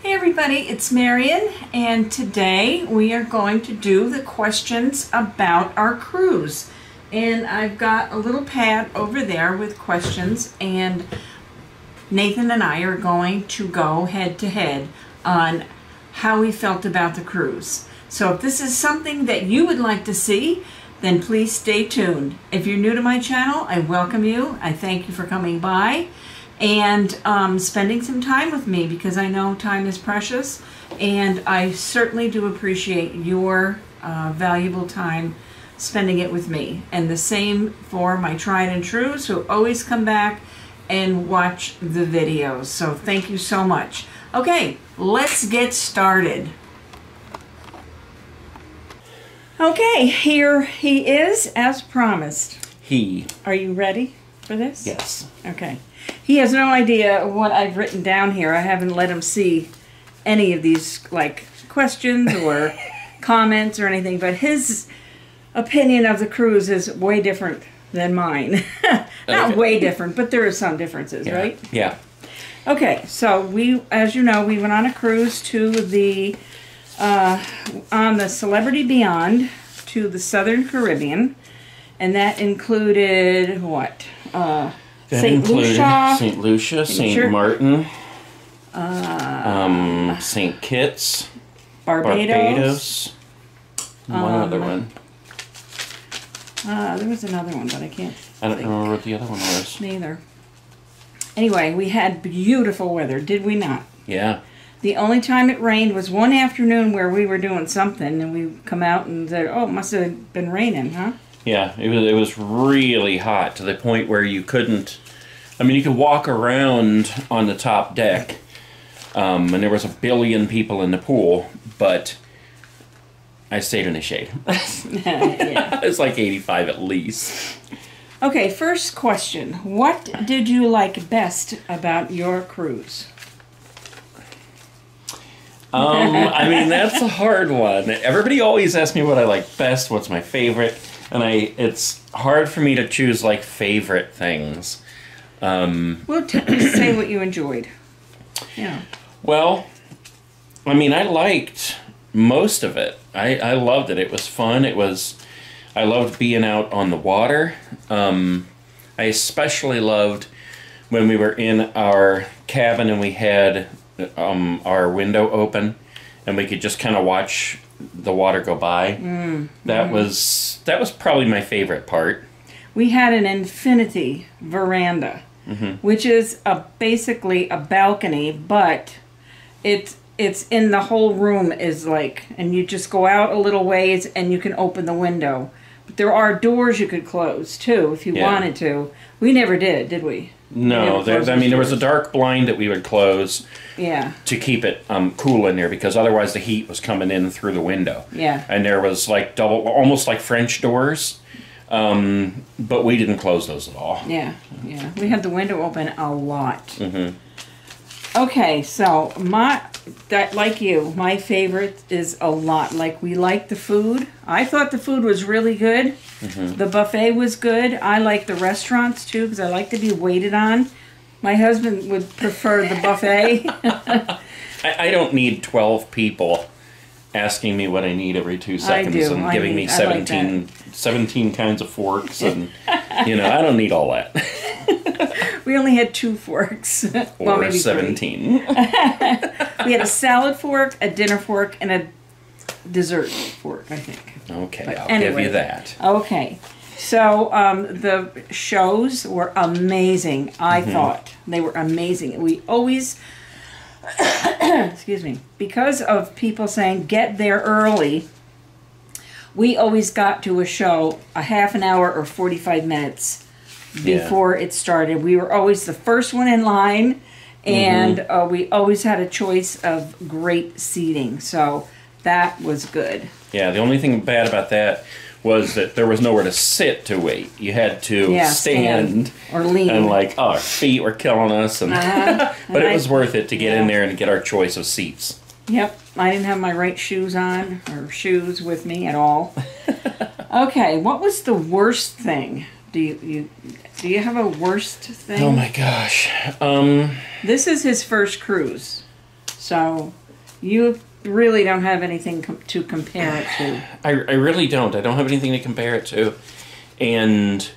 Hey everybody, it's Marion, and today we are going to do the questions about our cruise. And I've got a little pad over there with questions, and Nathan and I are going to go head to head on how we felt about the cruise. So if this is something that you would like to see, then please stay tuned. If you're new to my channel, I welcome you. I thank you for coming by and spending some time with me, because I know time is precious, and I certainly do appreciate your valuable time spending it with me. And the same for my tried and trues who always come back and watch the videos. So thank you so much. Okay, let's get started. Okay, here he is as promised. Are you ready for this? Yes. Okay. He has no idea what I've written down here. I haven't let him see any of these like questions or comments or anything, but his opinion of the cruise is way different than mine. Not way different, but there are some differences, right? Yeah. Okay, so we, as you know, we went on a cruise to the on the Celebrity Beyond to the Southern Caribbean, and that included what? St. Lucia, St. Martin, St. Kitts, Barbados, one other one. There was another one, but I can't I don't remember what the other one was. Neither. Anyway, we had beautiful weather, did we not? Yeah. The only time it rained was one afternoon where we were doing something, and we come out and said, oh, it must have been raining, huh? Yeah, it was really hot to the point where you couldn't, I mean, you could walk around on the top deck, and there was 1 billion people in the pool, but I stayed in the shade. Yeah. It's like 85 at least. Okay, first question. What did you like best about your cruise? I mean, that's a hard one. Everybody always asks me what I like best, what's my favorite. And it's hard for me to choose, like, favorite things. Well, say what you enjoyed. Yeah. Well, I mean, I liked most of it. I loved it. It was fun. I loved being out on the water. I especially loved when we were in our cabin and we had our window open and we could just kind of watch the water go by. That was probably my favorite part. We had an infinity veranda, which is basically a balcony, but it's in the whole room is like, and you just go out a little ways and you can open the window. But there are doors you could close too if you wanted to. We never did we? No, there was a dark blind that we would close. Yeah. To keep it cool in there, because otherwise the heat was coming in through the window. Yeah. And there was like almost like French doors, but we didn't close those at all. Yeah, yeah. We had the window open a lot. Okay, so like you, my favorite is a lot. Like, we liked the food. I thought the food was really good. The buffet was good. I like the restaurants too, because I like to be waited on. My husband would prefer the buffet. I don't need 12 people asking me what I need every 2 seconds and giving me 17 kinds of forks, and I don't need all that. We only had 2 forks. Or maybe 17. We had a salad fork, a dinner fork, and a dessert fork, I think. Okay, I'll give you that. Okay. So the shows were amazing, I thought. They were amazing. We always, excuse me, because of people saying get there early, we always got to a show a half an hour or 45 minutes before it started. We were always the first one in line, and we always had a choice of great seating. So that was good. Yeah, the only thing bad about that was that there was nowhere to sit to wait. You had to stand or lean. And our feet were killing us. And but it was worth it to get in there and get our choice of seats. Yep, I didn't have my right shoes on, or shoes with me at all. Okay, what was the worst thing? Do you have a worst thing? Oh my gosh. This is his first cruise. So you really don't have anything to compare it to. I really don't. I don't have anything to compare it to. And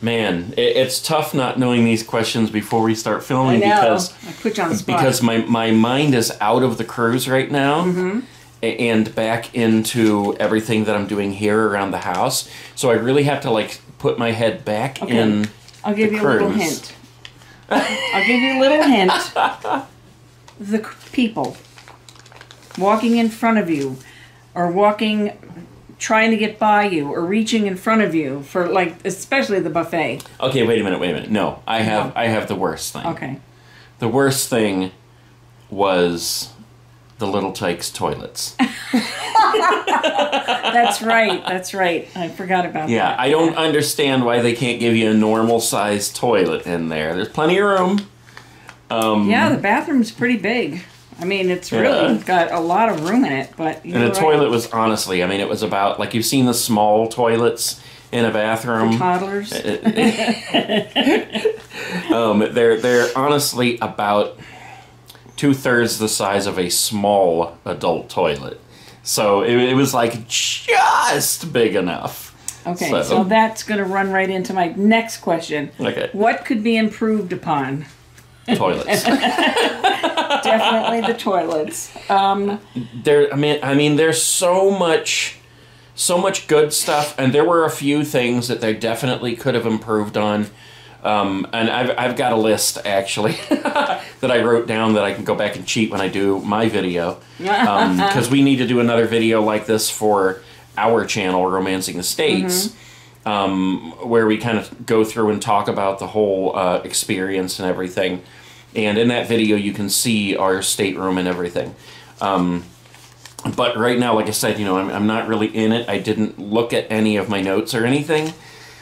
man, it's tough not knowing these questions before we start filming. I know. Because I put you on the spot. Because my mind is out of the cruise right now and back into everything that I'm doing here around the house. So I really have to like put my head back in. I'll give you a little hint. I'll give you a little hint. The people walking in front of you, or walking, trying to get by you, or reaching in front of you for, like, especially the buffet. Okay, wait a minute. No, I have the worst thing. Okay. The worst thing was the Little Tykes toilets. That's right. I forgot about that. Yeah, I don't understand why they can't give you a normal sized toilet in there. There's plenty of room. Yeah, the bathroom's pretty big. I mean, it's really got a lot of room in it, but... And the toilet was, honestly, I mean, it was about, like, you've seen the small toilets in a bathroom. For toddlers. They're honestly about 2/3 the size of a small adult toilet. So it was, like, just big enough. Okay, so that's going to run right into my next question. Okay. What could be improved upon? Toilets. Definitely the toilets. There's so much good stuff, and there were a few things that they definitely could have improved on. And I've got a list actually that I wrote down that I can go back and cheat when I do my video, because we need to do another video like this for our channel, Romancing the States. Where we kind of go through and talk about the whole experience and everything. And in that video, you can see our stateroom and everything. But right now, like I said, I'm not really in it. I didn't look at any of my notes or anything.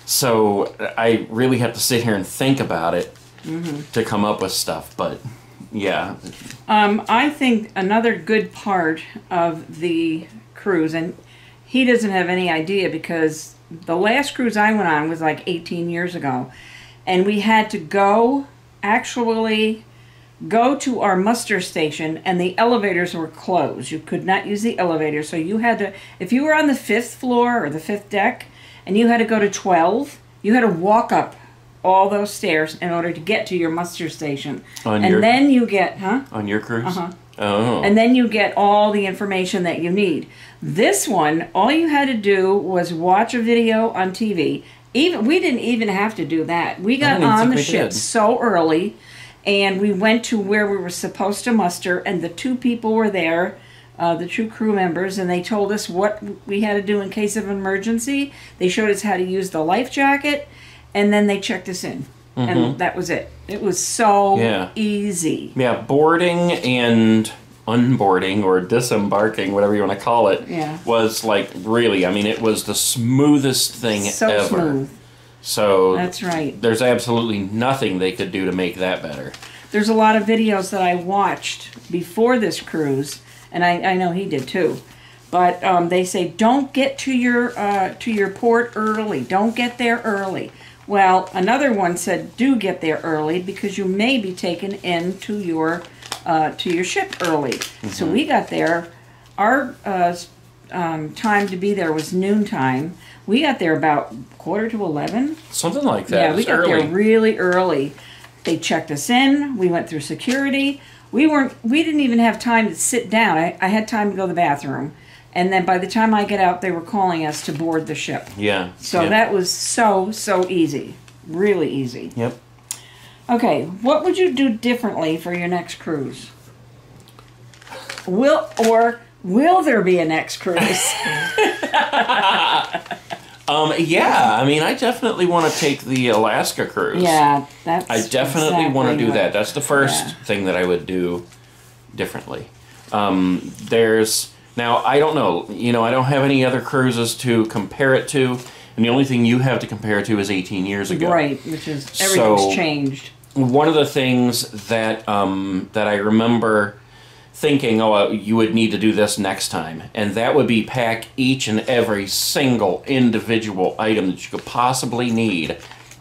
So I really have to sit here and think about it to come up with stuff. But, yeah. I think another good part of the cruise, and he doesn't have any idea because the last cruise I went on was like 18 years ago, and we had to go to our muster station, and the elevators were closed. You could not use the elevator, so you had to, if you were on the 5th floor or the 5th deck, and you had to go to 12, you had to walk up all those stairs in order to get to your muster station. Then you get, On your cruise? Oh. And then you get all the information that you need. This one, all you had to do was watch a video on TV. We didn't even have to do that. We got on the ship so early, and we went to where we were supposed to muster, and the 2 people were there, the 2 crew members, and they told us what we had to do in case of emergency. They showed us how to use the life jacket, and then they checked us in. And that was it. It was so easy. Yeah, boarding and unboarding or disembarking, whatever you want to call it, was like really, I mean, it was the smoothest thing ever. Smooth. So that's right. There's absolutely nothing they could do to make that better. There's a lot of videos that I watched before this cruise, and I know he did too. But they say don't get to your port early. Don't get there early. Well, another one said do get there early because you may be taken into your ship early. So we got there. Our time to be there was noontime. We got there about 11:15. Something like that. Yeah, we got there really early. They checked us in. We went through security. We didn't even have time to sit down. I had time to go to the bathroom. And then by the time I get out, they were calling us to board the ship. Yeah. So that was so easy. Really easy. Yep. Okay, what would you do differently for your next cruise? Will there be a next cruise? Yeah, I mean, I definitely want to take the Alaska cruise. Yeah, that's I definitely want to do that. That's the first thing that I would do differently. Now, I don't know. I don't have any other cruises to compare it to, and the only thing you have to compare it to is 18 years ago. Right, which is everything's changed. One of the things that that I remember thinking, you would need to do this next time, and that would be pack each and every single individual item that you could possibly need,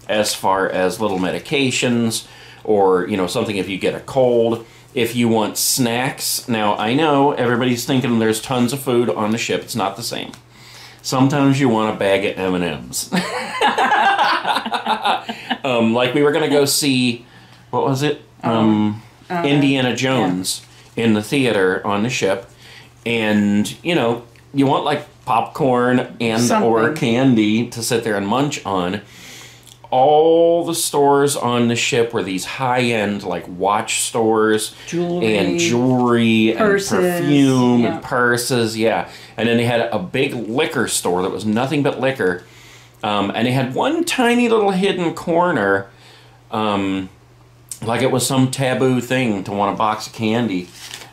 as far as little medications, or, you know, something if you get a cold. If you want snacks, now I know everybody's thinking there's tons of food on the ship. It's not the same. Sometimes you want a bag of M&Ms. Like we were going to go see, what was it? Indiana Jones in the theater on the ship. And, you know, you want like popcorn and or candy to sit there and munch on. All the stores on the ship were these high-end, like, watch stores. Jewelry. Purses, and perfume and purses, yeah. And then they had a big liquor store that was nothing but liquor. And they had one tiny little hidden corner, like it was some taboo thing to want a box of candy.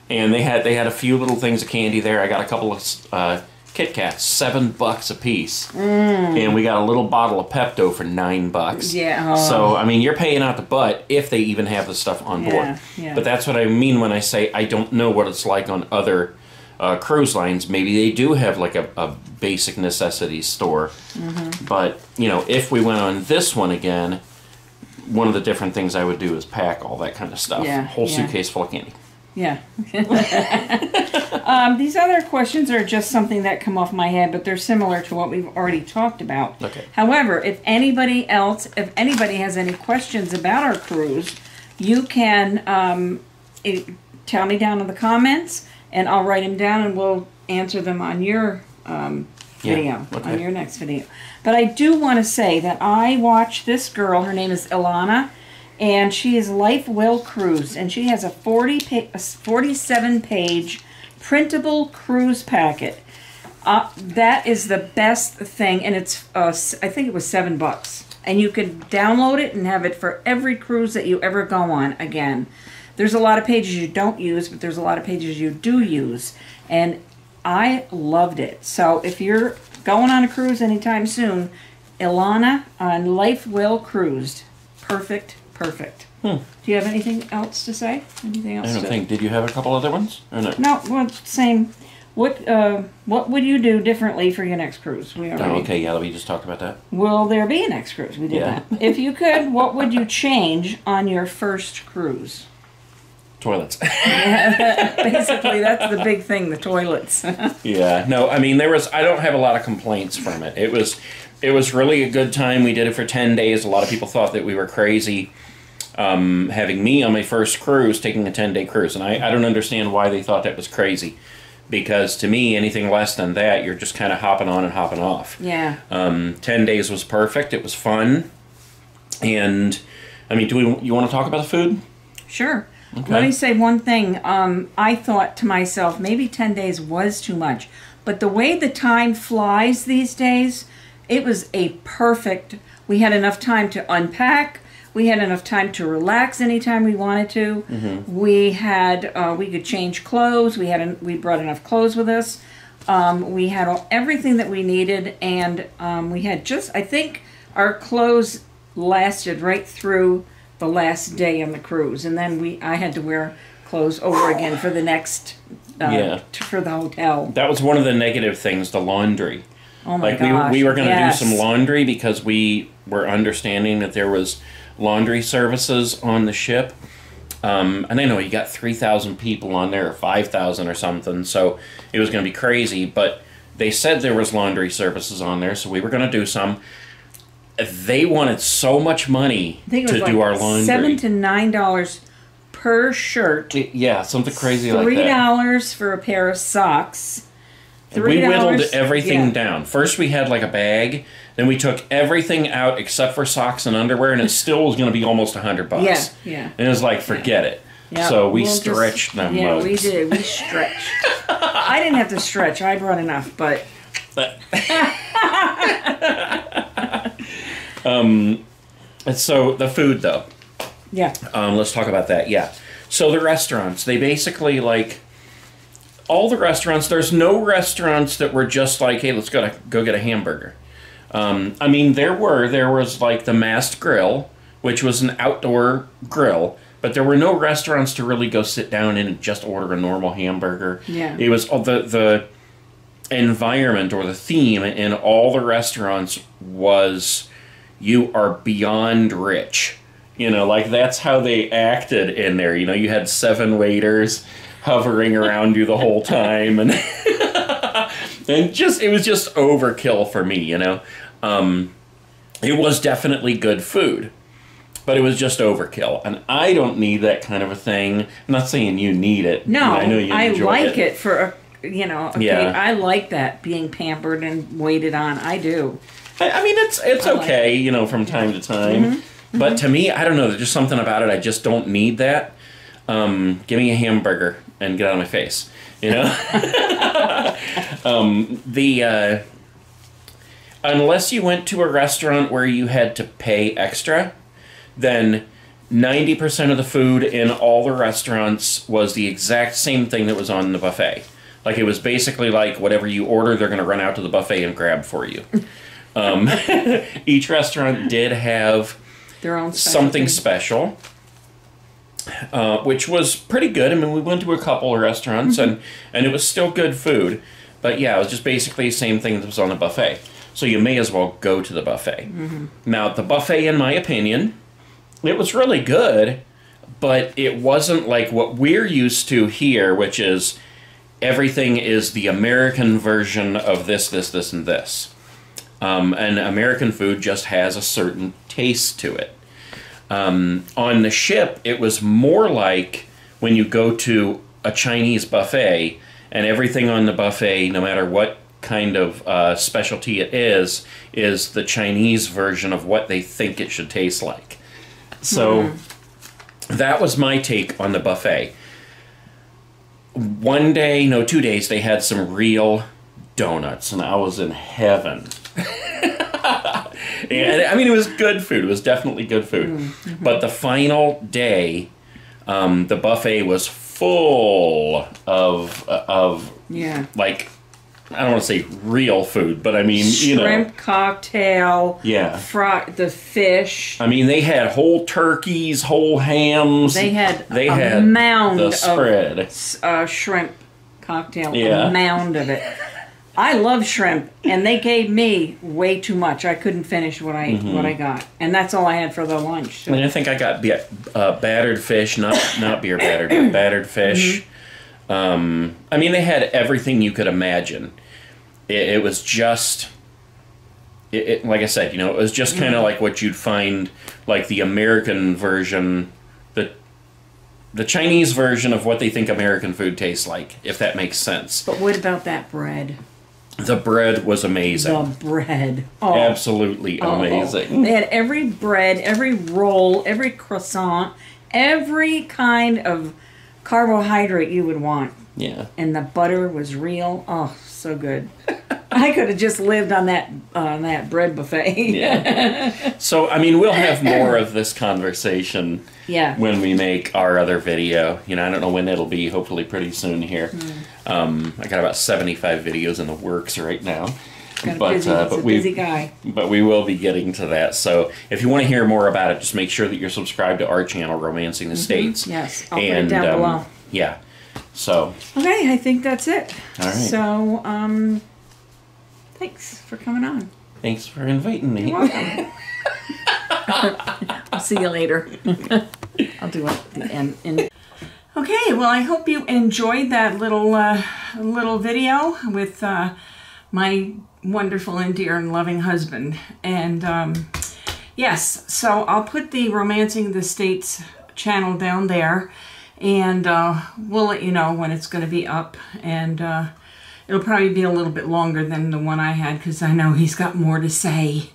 And they had a few little things of candy there. I got a couple of Kit Kats, $7 a piece, and we got a little bottle of Pepto for $9. Yeah. So I mean, you're paying out the butt if they even have the stuff on board. Yeah. But that's what I mean when I say I don't know what it's like on other cruise lines. Maybe they do have like a basic necessities store. But you know, if we went on this one again, one of the different things I would do is pack all that kind of stuff. Whole suitcase full of candy. Yeah. These other questions are just something that come off my head, but they're similar to what we've already talked about. Okay. However, if anybody has any questions about our cruise, you can tell me down in the comments, and I'll write them down, and we'll answer them on your video, on your next video. But I do want to say that I watched this girl. Her name is Ilana. And she is Life Well Cruised, and she has a 47-page printable cruise packet. That is the best thing, and it's I think it was $7, and you can download it and have it for every cruise that you ever go on. Again, there's a lot of pages you don't use, but there's a lot of pages you do use, and I loved it. So if you're going on a cruise anytime soon, Ilana on Life Well Cruised, perfect. Do you have anything else to say? Anything else? I don't think. Did you have a couple other ones? Or no? No. Well, same. What would you do differently for your next cruise? Okay. Yeah, we just talked about that. Will there be a next cruise? We did that. If you could, what would you change on your first cruise? Toilets. Basically, that's the big thing. The toilets. Yeah. No. I mean, I don't have a lot of complaints from it. It was really a good time. We did it for 10 days. A lot of people thought that we were crazy. Having me on my first cruise, taking a 10-day cruise. And I don't understand why they thought that was crazy. Because to me, anything less than that, you're just kind of hopping on and hopping off. Yeah. 10 days was perfect. It was fun. And, I mean, you want to talk about the food? Sure. Okay. Let me say one thing. I thought to myself, maybe 10 days was too much. But the way the time flies these days, it was a perfect... We had enough time to unpack. We had enough time to relax anytime we wanted to. We could change clothes. We brought enough clothes with us. We had everything that we needed, and we had I think our clothes lasted right through the last day on the cruise, and then I had to wear clothes over again for the next for the hotel. That was one of the negative things, the laundry. Oh my gosh! We were going to do some laundry because we were understanding that there was laundry services on the ship. And I know you got 3,000 people on there, or 5,000 or something, so it was going to be crazy, but they said there was laundry services on there, so we were going to do some. They wanted so much money to do our laundry. $7 to $9 per shirt. Yeah, something crazy like that. $3 for a pair of socks. We whittled everything down. First we had like a bag, then we took everything out except for socks and underwear, and it still was going to be almost $100. Yeah. And it was like, forget it. Yep. So we stretched them. Yeah, we did. We stretched. I didn't have to stretch. I brought enough, but... So the food, though. Yeah. Let's talk about that. Yeah. So the restaurants, they basically like... All the restaurants, there's no restaurants that were just like, hey, let's go get a hamburger. I mean, there was like the Mast Grill, which was an outdoor grill, but there were no restaurants to really go sit down in and just order a normal hamburger. Yeah. It was the environment or the theme in all the restaurants was you are beyond rich You know, like that's how they acted in there. You know, you had 7 waiters hovering around you the whole time, and and it was just overkill for me. You know, it was definitely good food, but it was just overkill, and I don't need that kind of a thing. I'm not saying you need it. No, I know you enjoy I like it for, you know, okay, Yeah. I like that, being pampered and waited on. I do. I mean, it's okay, you know, from time to time. But to me, I don't know, there's just something about it. I just don't need that. Give me a hamburger and get out of my face, you know? Unless you went to a restaurant where you had to pay extra, then 90% of the food in all the restaurants was the exact same thing that was on the buffet. Like, it was basically like whatever you order, they're going to run out to the buffet and grab for you. Each restaurant did have Their own something specialty. special, which was pretty good. I mean, we went to a couple of restaurants, and it was still good food. But yeah, it was just basically the same thing that was on the buffet. So you may as well go to the buffet. Now, the buffet, in my opinion, it was really good, but it wasn't like what we're used to here, which is everything is the American version of this, this, this, and this. And American food just has a certain taste to it. On the ship, it was more like when you go to a Chinese buffet, and everything on the buffet, no matter what kind of specialty it is the Chinese version of what they think it should taste like. So that was my take on the buffet. 1 day, no, 2 days, they had some real donuts, and I was in heaven. And I mean, it was good food. It was definitely good food. But the final day, the buffet was full of like, I don't want to say real food, but I mean, you know, shrimp cocktail. Yeah. The fish. I mean, they had whole turkeys, whole hams. They had had a mound the spread. of shrimp cocktail. Yeah. A mound of it. I love shrimp, and they gave me way too much. I couldn't finish what I got, and that's all I had for the lunch. So. And I think I got battered fish, not beer battered, but battered fish. I mean, they had everything you could imagine. It was just, like I said, you know, it was just kind of like what you'd find, like the American version, the Chinese version of what they think American food tastes like, if that makes sense. But what about that bread? The bread was amazing. The bread. Oh. Absolutely amazing. They had every bread, every roll, every croissant, every kind of carbohydrate you would want. Yeah. And the butter was real. Oh, so good. I could have just lived on that bread buffet. Yeah. So, I mean, we'll have more of this conversation when we make our other video. You know, I don't know when it'll be. Hopefully pretty soon here. I got about 75 videos in the works right now. Busy guy. But we will be getting to that. So if you want to hear more about it, just make sure that you're subscribed to our channel, Romancing the States. Yes, I'll put it down below. Yeah. So. Okay, I think that's it. All right. So, thanks for coming on. Thanks for inviting me. You're welcome. I'll see you later. I'll do it at the end. Okay, well, I hope you enjoyed that little video with my wonderful and dear and loving husband. And yes, so I'll put the Romancing the States channel down there, and we'll let you know when it's going to be up. And it'll probably be a little bit longer than the one I had, because I know he's got more to say.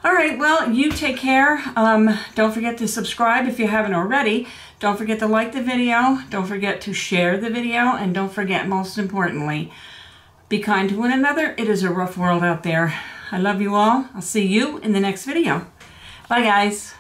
All right, well, you take care. Don't forget to subscribe if you haven't already. Don't forget to like the video. Don't forget to share the video. And don't forget, most importantly, be kind to one another. It is a rough world out there. I love you all. I'll see you in the next video. Bye, guys.